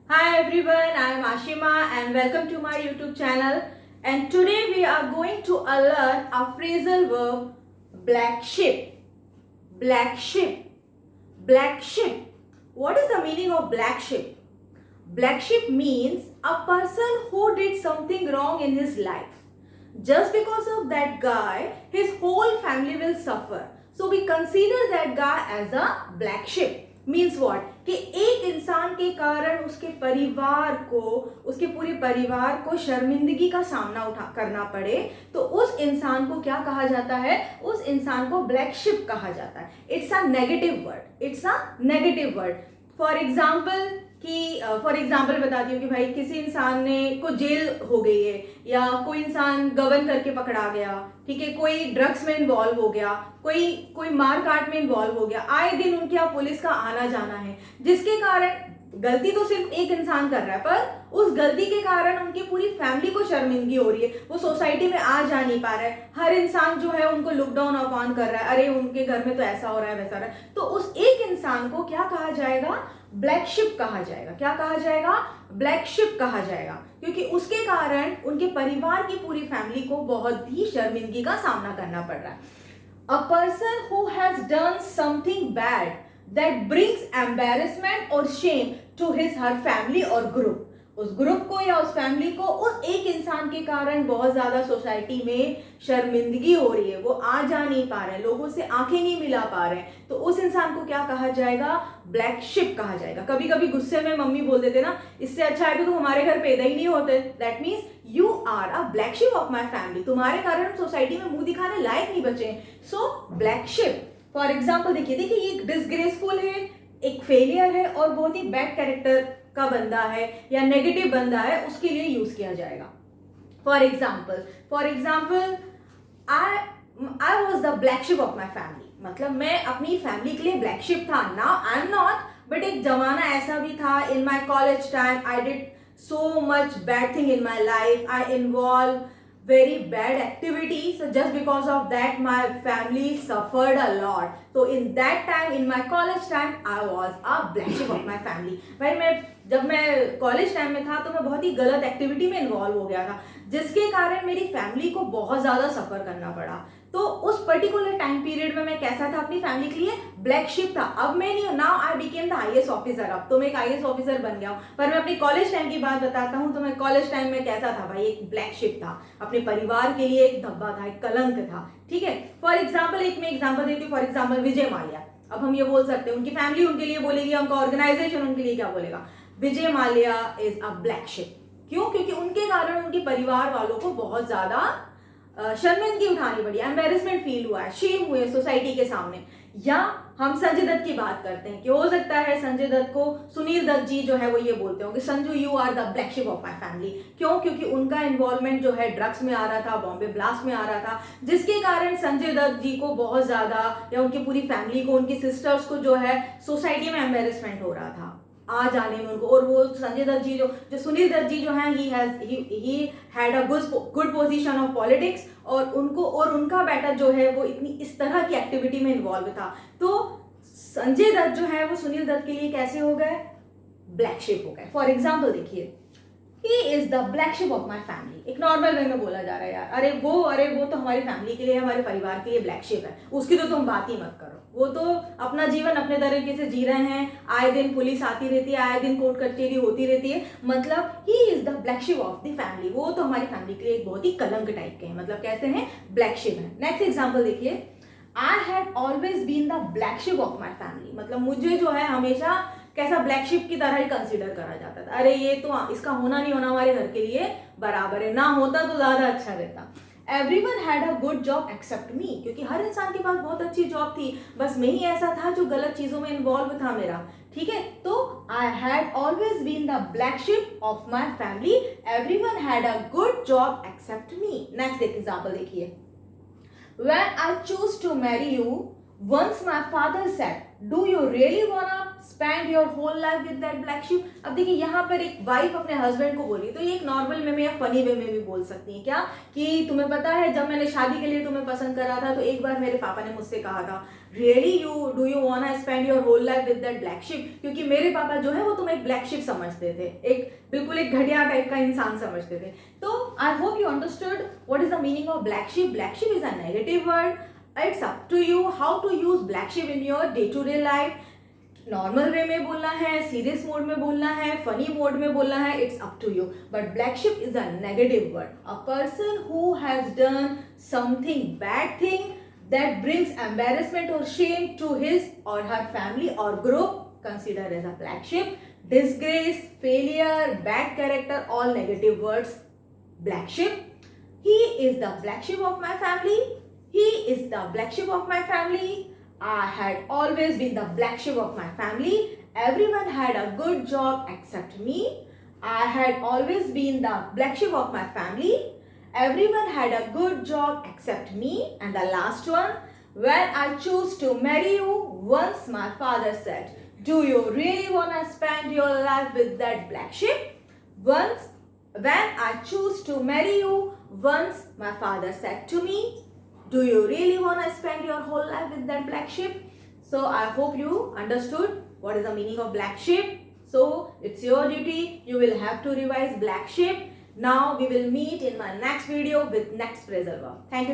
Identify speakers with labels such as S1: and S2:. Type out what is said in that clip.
S1: Hi everyone, I am Ashima and welcome to my YouTube channel. And today we are going to learn a phrasal verb black sheep. Black sheep. Black sheep. What is the meaning of black sheep? Black sheep means a person who did something wrong in his life. Just because of that guy, his whole family will suffer. So we consider that guy as a black sheep. Means what कि एक इंसान के कारण उसके परिवार को, उसके पूरे परिवार को शर्मिंदगी का सामना करना पड़े, तो उस इंसान को क्या कहा जाता है? उस इंसान को ब्लैक शिप कहा जाता है. It's a negative word. It's a negative word. For example बताती हूँ कि भाई किसी इंसान ने को जेल हो गई है, या कोई इंसान गबन करके पकड़ा गया, ठीक है, कोई ड्रग्स में इन्वॉल्व हो गया, कोई मार काट में इन्वॉल्व हो गया. आए दिन उनके यहाँ पुलिस का आना जाना है, जिसके कारण गलती तो सिर्फ एक इंसान कर रहा है, पर उस गलती के कारण उनकी पूरी फैमिली को शर्मिंदगी हो रही है. वो सोसाइटी में आ जा नहीं पा रहा है. हर इंसान जो है उनको लुक डाउन अपॉन कर रहा है. अरे उनके घर में तो ऐसा हो रहा है, वैसा हो रहा है. तो उस एक इंसान को क्या कहा जाएगा? ब्लैक शिप कहा जाएगा. क्या कहा जाएगा? ब्लैक शिप कहा जाएगा, क्योंकि उसके कारण उनके परिवार की पूरी फैमिली को बहुत ही शर्मिंदगी का सामना करना पड़ रहा है. अ person who has done something bad that brings embarrassment or shame to his her family or group. उस ग्रुप को या उस फैमिली को उस एक इंसान के कारण बहुत ज्यादा सोसाइटी में शर्मिंदगी हो रही है. वो आ जा नहीं पा रहे, लोगों से आंखें नहीं मिला पा रहे, तो उस इंसान को क्या कहा जाएगा? ब्लैक शिप कहा जाएगा. कभी कभी गुस्से में मम्मी बोल देते ना, इससे अच्छा है तो तुम हमारे घर पैदा ही नहीं होते. That means you are a black sheep of my family. तुम्हारे कारण सोसाइटी में मुंह दिखाने लायक नहीं बचे. So black sheep. For example देखिए ये एक डिसग्रेसफुल है, एक फेलियर है, और बहुत ही बैड कैरेक्टर का बंदा है या नेगेटिव बंदा है, उसके लिए यूज किया जाएगा. For example I was the black sheep of my family. मतलब मैं अपनी फैमिली के लिए ब्लैक शिप था. Now I am not, but एक जमाना ऐसा भी था. In my college time I did so much bad thing in my life. I involve very bad activity, so just because of that my family suffered a lot. So in that time, in my college time, I was a black sheep of my family. भाई जब मैं college time में था तो मैं बहुत ही गलत activity में इन्वॉल्व हो गया था, जिसके कारण मेरी फैमिली को बहुत ज्यादा सफर करना पड़ा. तो उस पर्टिकुलर टाइम पीरियड में मैं कैसा था? अपनी फैमिली के लिए ब्लैक शिप था. अब मैं नहीं हूं. Now I became the IAS officer. अब तो मैं एक आईएएस ऑफिसर बन गया हूं. पर मैं अपनी कॉलेज टाइम की बात बताता हूं, तो मैं कॉलेज टाइम में कैसा था? भाई एक ब्लैक शिप था. अपने परिवार के लिए एक धब्बा था, एक कलंक था. ठीक है. फॉर एग्जाम्पल एक मैं एग्जाम्पल देती हूँ. For example Vijay Mallya. अब हम ये बोल सकते हैं, उनकी फैमिली उनके लिए बोलेगी, उनका ऑर्गेनाइजेशन उनके लिए क्या बोलेगा? Vijay Mallya is a black sheep. क्यों? क्योंकि उनके कारण उनके परिवार वालों को बहुत ज्यादा शर्मिंदगी उठानी पड़ी, एम्बेरसमेंट फील हुआ है, शेम हुए सोसाइटी के सामने. या हम संजय दत्त की बात करते हैं कि हो सकता है संजय दत्त को सुनील दत्त जी जो है वो ये बोलते हो कि Sanju you are the black sheep of my family. क्यों? क्योंकि उनका इन्वॉल्वमेंट जो है ड्रग्स में आ रहा था, बॉम्बे ब्लास्ट में आ रहा था, जिसके कारण संजय दत्त जी को बहुत ज्यादा, या उनकी पूरी फैमिली को, उनकी सिस्टर्स को जो है सोसाइटी में एम्बेरसमेंट हो रहा था आ जाने में उनको. और वो संजय दत्त जी जो सुनील दत्त जी जो है he had a good position of politics, और उनका बेटा जो है वो इस तरह की एक्टिविटी में इन्वॉल्व था. तो संजय दत्त जो है वो सुनील दत्त के लिए कैसे हो गए? ब्लैक शिप हो गए. फॉर एग्जाम्पल देखिए, he is the black sheep of my family. एक नॉर्मल वे में बोला जा रहा है यार, अरे वो तो हमारी फैमिली के लिए, हमारे परिवार के लिए ब्लैक शिप है, उसकी तो तुम बात ही मत करो. वो तो अपना जीवन अपने तरीके से जी रहे हैं. आए दिन पुलिस आती रहती है, आए दिन कोर्ट कचहरी होती रहती है. मतलब he is the black sheep of the family. वो तो हमारी फैमिली के लिए एक बहुत ही कलंक टाइप के हैं. मतलब कैसे हैं? ब्लैक शिप है. नेक्स्ट एग्जाम्पल देखिए, I had always been the black sheep of my family. मतलब मुझे जो है हमेशा कैसा ब्लैक शिप की तरह ही कंसीडर करा जाता था. अरे ये तो इसका होना नहीं होना हमारे घर के लिए बराबर है, ना होता तो ज्यादा अच्छा रहता. Everyone had a good job except me. क्योंकि हर इंसान के पास बहुत अच्छी जॉब थी, बस मैं ही ऐसा था जो गलत चीजों में इन्वॉल्व था मेरा. ठीक है. तो I had always been the black sheep of my family. Everyone had a good job except me. Next example देखिए, when I choose to marry you, once my father said, do you really wanna spend your whole life with that black sheep? अब देखिए यहाँ पर एक wife अपने husband को बोली, तो ये एक नॉर्मल वे में या फनी वे में भी बोल सकती है क्या, कि तुम्हें पता है जब मैंने शादी के लिए तुम्हें पसंद करा था तो एक बार मेरे पापा ने मुझसे कहा था, really you want spend your whole life with that black sheep, क्योंकि मेरे पापा जो है वो तुम्हें एक ब्लैक शिप समझते थे, एक बिल्कुल एक घटिया टाइप का इंसान समझते थे। तो I hope you understood what is the meaning of black sheep. Black sheep is a negative word. It's up to you how to use black sheep in your day to day life. Normal way में बोलना है, serious mode में बोलना है, funny mode में बोलना है, it's up to you. But black sheep is a negative word. A person who has done something bad thing that brings embarrassment or shame to his or her family or group, considered as a black sheep. Disgrace, failure, bad character, all negative words. Black sheep. He is the black sheep of my family. He is the black sheep of my family. I had always been the black sheep of my family. Everyone had a good job except me. I had always been the black sheep of my family. Everyone had a good job except me. And the last one, when I chose to marry you, once my father said, do you really want to spend your life with that black sheep? Once, when I chose to marry you, once my father said to me, do you really want to spend your whole life with that black sheep? So I hope you understood what is the meaning of black sheep. So it's your duty. You will have to revise black sheep. Now we will meet in my next video with next phrasal verb. Thank you.